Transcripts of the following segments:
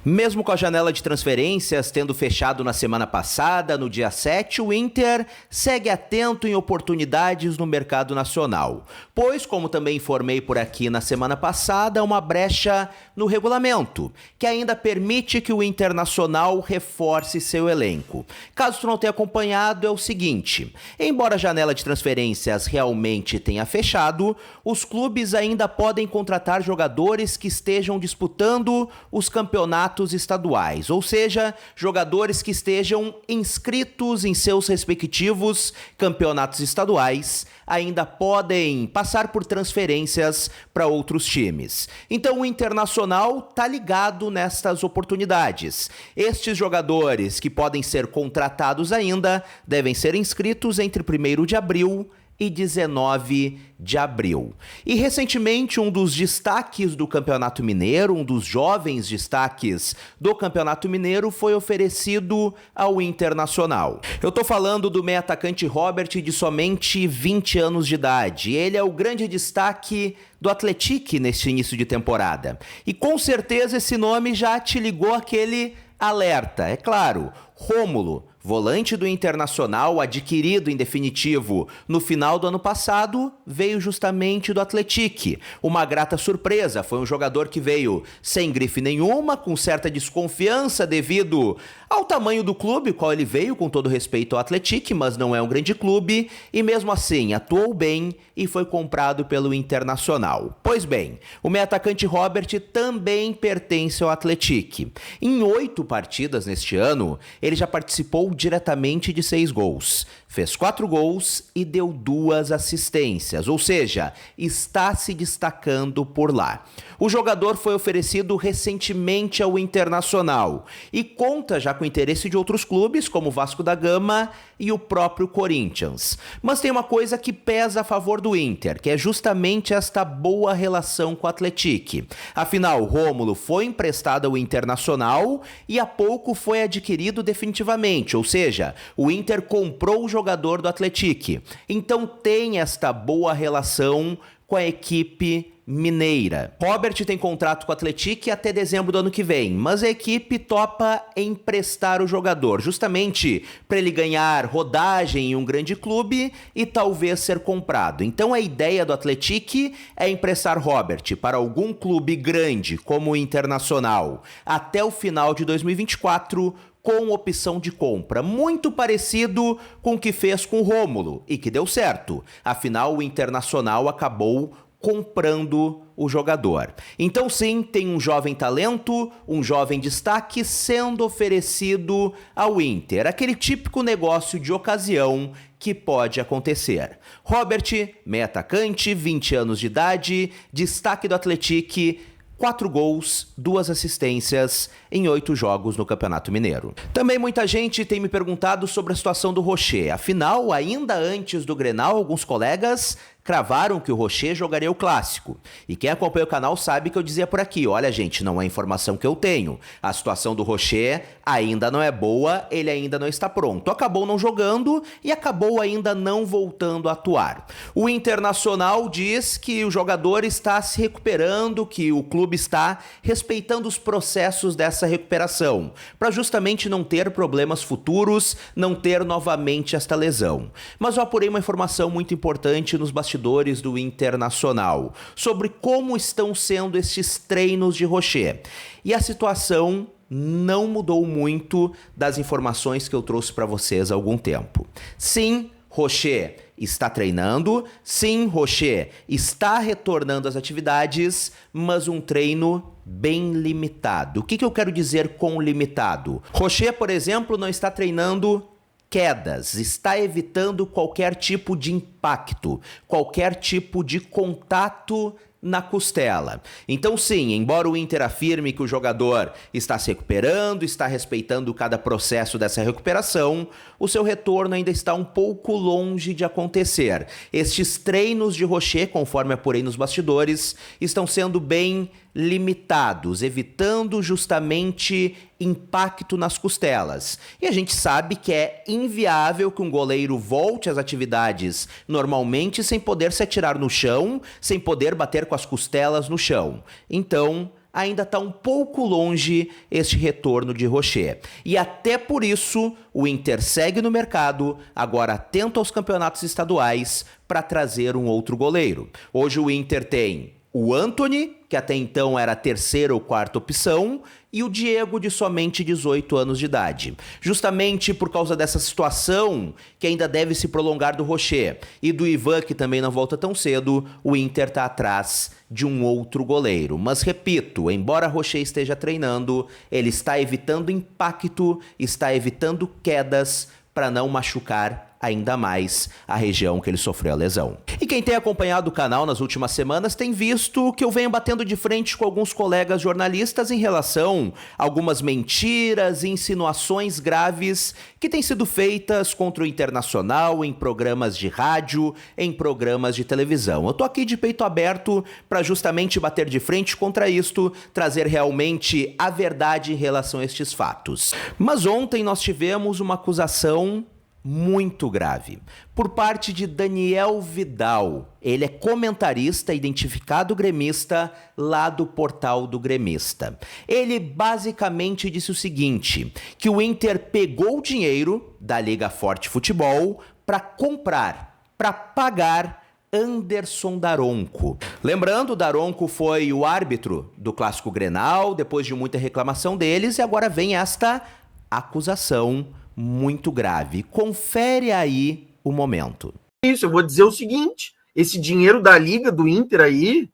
Mesmo com a janela de transferências tendo fechado na semana passada, no dia 7, o Inter segue atento em oportunidades no mercado nacional. Pois, como também informei por aqui na semana passada, há uma brecha no regulamento, que ainda permite que o Internacional reforce seu elenco. Caso tu não tenha acompanhado, é o seguinte: embora a janela de transferências realmente tenha fechado, os clubes ainda podem contratar jogadores que estejam disputando os campeonatos estaduais, ou seja, jogadores que estejam inscritos em seus respectivos campeonatos estaduais ainda podem passar por transferências para outros times. Então o Internacional tá ligado nestas oportunidades. Estes jogadores que podem ser contratados ainda devem ser inscritos entre 1º de abril e 19 de abril. E recentemente um dos destaques do Campeonato Mineiro, um dos jovens destaques do Campeonato Mineiro foi oferecido ao Internacional. Eu tô falando do meio-atacante Robert, de somente 20 anos de idade. Ele é o grande destaque do Atlético neste início de temporada. E com certeza esse nome já te ligou aquele alerta. É claro, Rômulo, volante do Internacional, adquirido em definitivo no final do ano passado, veio justamente do Atlético. Uma grata surpresa, foi um jogador que veio sem grife nenhuma, com certa desconfiança devido ao tamanho do clube, qual ele veio, com todo respeito ao Atlético, mas não é um grande clube, e mesmo assim atuou bem e foi comprado pelo Internacional. Pois bem, o meio-atacante Robert também pertence ao Atlético. Em 8 partidas neste ano, ele já participou diretamente de 6 gols. Fez 4 gols e deu 2 assistências, ou seja, está se destacando por lá. O jogador foi oferecido recentemente ao Internacional e conta já com o interesse de outros clubes, como o Vasco da Gama e o próprio Corinthians. Mas tem uma coisa que pesa a favor do Inter, que é justamente esta boa relação com o Atlético. Afinal, Rômulo foi emprestado ao Internacional e há pouco foi adquirido definitivamente, ou seja, o Inter comprou o jogador do Atlético. Então tem esta boa relação com a equipe mineira. Robert tem contrato com o Atlético até dezembro do ano que vem, mas a equipe topa emprestar o jogador, justamente para ele ganhar rodagem em um grande clube e talvez ser comprado. Então a ideia do Atlético é emprestar Robert para algum clube grande, como o Internacional, até o final de 2024, com opção de compra, muito parecido com o que fez com o Rômulo e que deu certo. Afinal, o Internacional acabou comprando o jogador. Então sim, tem um jovem talento, um jovem destaque sendo oferecido ao Inter. Aquele típico negócio de ocasião que pode acontecer. Robert, meio-atacante, 20 anos de idade, destaque do Atlético, 4 gols, 2 assistências em 8 jogos no Campeonato Mineiro. Também muita gente tem me perguntado sobre a situação do Rocher. Afinal, ainda antes do Grenal, alguns colegas cravaram que o Rocher jogaria o Clássico. E quem acompanha o canal sabe que eu dizia por aqui: olha gente, não é informação que eu tenho. A situação do Rocher ainda não é boa, ele ainda não está pronto. Acabou não jogando e acabou ainda não voltando a atuar. O Internacional diz que o jogador está se recuperando, que o clube está respeitando os processos dessa recuperação, para justamente não ter problemas futuros, não ter novamente esta lesão. Mas eu apurei uma informação muito importante nos bastidores do Internacional sobre como estão sendo estes treinos de Rocher. E a situação não mudou muito das informações que eu trouxe para vocês há algum tempo. Sim, Rocher está treinando, sim, Rocher está retornando às atividades, mas um treino bem limitado. O que eu quero dizer com limitado? Rocher, por exemplo, não está treinando quedas, está evitando qualquer tipo de impacto, qualquer tipo de contato na costela. Então sim, embora o Inter afirme que o jogador está se recuperando, está respeitando cada processo dessa recuperação, o seu retorno ainda está um pouco longe de acontecer. Estes treinos de Rocher, conforme apurei nos bastidores, estão sendo bem limitados, evitando justamente impacto nas costelas. E a gente sabe que é inviável que um goleiro volte às atividades normalmente sem poder se atirar no chão, sem poder bater com as costelas no chão. Então, ainda está um pouco longe este retorno de Rocher. E até por isso, o Inter segue no mercado, agora atento aos campeonatos estaduais, para trazer um outro goleiro. Hoje o Inter tem o Antony, que até então era a terceira ou quarta opção, e o Diego, de somente 18 anos de idade. Justamente por causa dessa situação, que ainda deve se prolongar do Rocher, e do Ivan, que também não volta tão cedo, o Inter está atrás de um outro goleiro. Mas repito, embora Rocher esteja treinando, ele está evitando impacto, está evitando quedas para não machucar ainda mais a região que ele sofreu a lesão. E quem tem acompanhado o canal nas últimas semanas tem visto que eu venho batendo de frente com alguns colegas jornalistas em relação a algumas mentiras e insinuações graves que têm sido feitas contra o Internacional em programas de rádio, em programas de televisão. Eu tô aqui de peito aberto para justamente bater de frente contra isto, trazer realmente a verdade em relação a estes fatos. Mas ontem nós tivemos uma acusação muito grave, por parte de Daniel Vidal. Ele é comentarista, identificado gremista, lá do portal do Gremista. Ele basicamente disse o seguinte, que o Inter pegou o dinheiro da Liga Forte Futebol para comprar, para pagar Anderson Daronco. Lembrando, Daronco foi o árbitro do Clássico Grenal, depois de muita reclamação deles, e agora vem esta acusação muito grave. Confere aí o momento. Isso, eu vou dizer o seguinte, esse dinheiro da Liga, do Inter aí,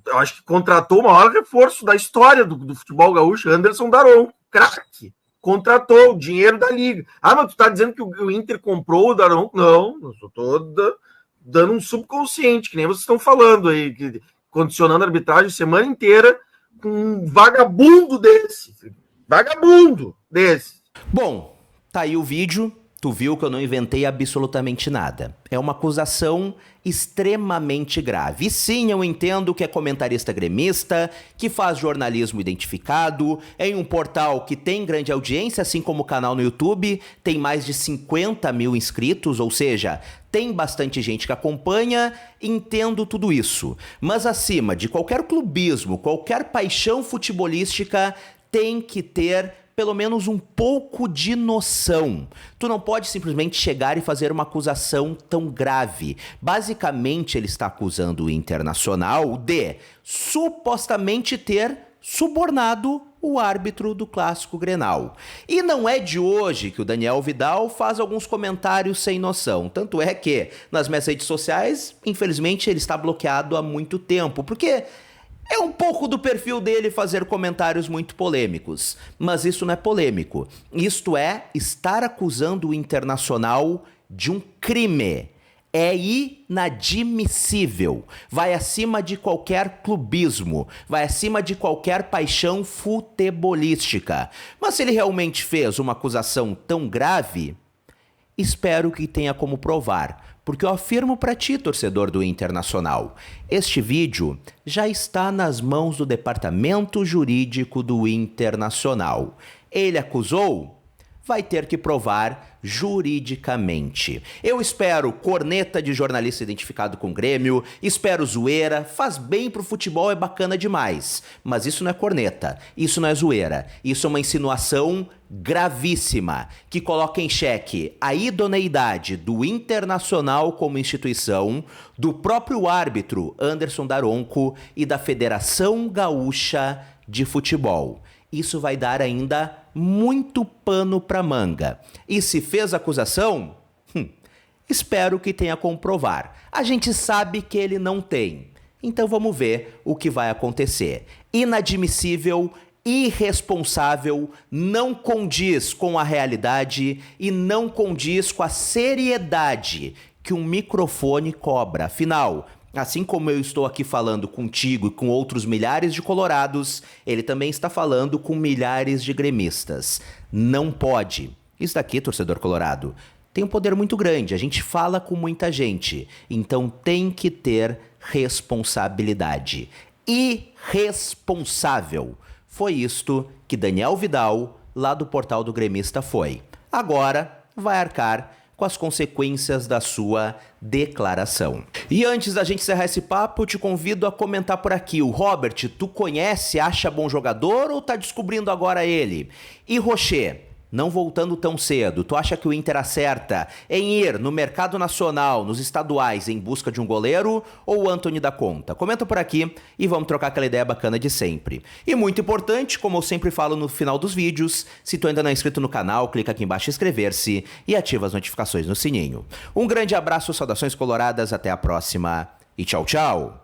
eu acho que contratou o maior reforço da história do futebol gaúcho, Anderson Daronco, craque. Contratou o dinheiro da Liga. Ah, mas tu tá dizendo que o Inter comprou o Daronco? Não, eu só tô dando um subconsciente, que nem vocês estão falando aí, condicionando a arbitragem a semana inteira com um vagabundo desse. Vagabundo desse. Bom, tá aí o vídeo, tu viu que eu não inventei absolutamente nada. É uma acusação extremamente grave. E sim, eu entendo que é comentarista gremista, que faz jornalismo identificado, em um portal que tem grande audiência, assim como o canal no YouTube, tem mais de 50 mil inscritos, ou seja, tem bastante gente que acompanha, entendo tudo isso. Mas acima de qualquer clubismo, qualquer paixão futebolística, tem que ter pelo menos um pouco de noção. Tu não pode simplesmente chegar e fazer uma acusação tão grave. Basicamente, ele está acusando o Internacional de supostamente ter subornado o árbitro do Clássico Grenal. E não é de hoje que o Daniel Vidal faz alguns comentários sem noção. Tanto é que, nas minhas redes sociais, infelizmente, ele está bloqueado há muito tempo, porque é um pouco do perfil dele fazer comentários muito polêmicos, mas isso não é polêmico. Isto é estar acusando o Internacional de um crime. É inadmissível. Vai acima de qualquer clubismo, vai acima de qualquer paixão futebolística. Mas se ele realmente fez uma acusação tão grave, espero que tenha como provar. Porque eu afirmo para ti, torcedor do Internacional, este vídeo já está nas mãos do departamento jurídico do Internacional. Ele acusou? Vai ter que provar juridicamente. Eu espero corneta de jornalista identificado com Grêmio, espero zoeira, faz bem pro futebol, é bacana demais. Mas isso não é corneta, isso não é zoeira, isso é uma insinuação gravíssima, que coloca em xeque a idoneidade do Internacional como instituição, do próprio árbitro Anderson Daronco e da Federação Gaúcha de Futebol. Isso vai dar ainda muito pano para manga. E se fez acusação, espero que tenha como provar. A gente sabe que ele não tem. Então vamos ver o que vai acontecer. Inadmissível, irresponsável, não condiz com a realidade e não condiz com a seriedade que um microfone cobra. Afinal, assim como eu estou aqui falando contigo e com outros milhares de colorados, ele também está falando com milhares de gremistas. Não pode. Isso daqui, torcedor colorado, tem um poder muito grande. A gente fala com muita gente. Então tem que ter responsabilidade. Irresponsável. Foi isto que Daniel Vidal, lá do portal do Gremista, foi. Agora vai arcar com as consequências da sua declaração. E antes da gente encerrar esse papo, eu te convido a comentar por aqui. O Robert, tu conhece, acha bom jogador ou tá descobrindo agora ele? E Rocher, não voltando tão cedo, tu acha que o Inter acerta em ir no mercado nacional, nos estaduais, em busca de um goleiro ou o Antony dá conta? Comenta por aqui e vamos trocar aquela ideia bacana de sempre. E muito importante, como eu sempre falo no final dos vídeos, se tu ainda não é inscrito no canal, clica aqui embaixo em inscrever-se e ativa as notificações no sininho. Um grande abraço, saudações coloradas, até a próxima e tchau, tchau!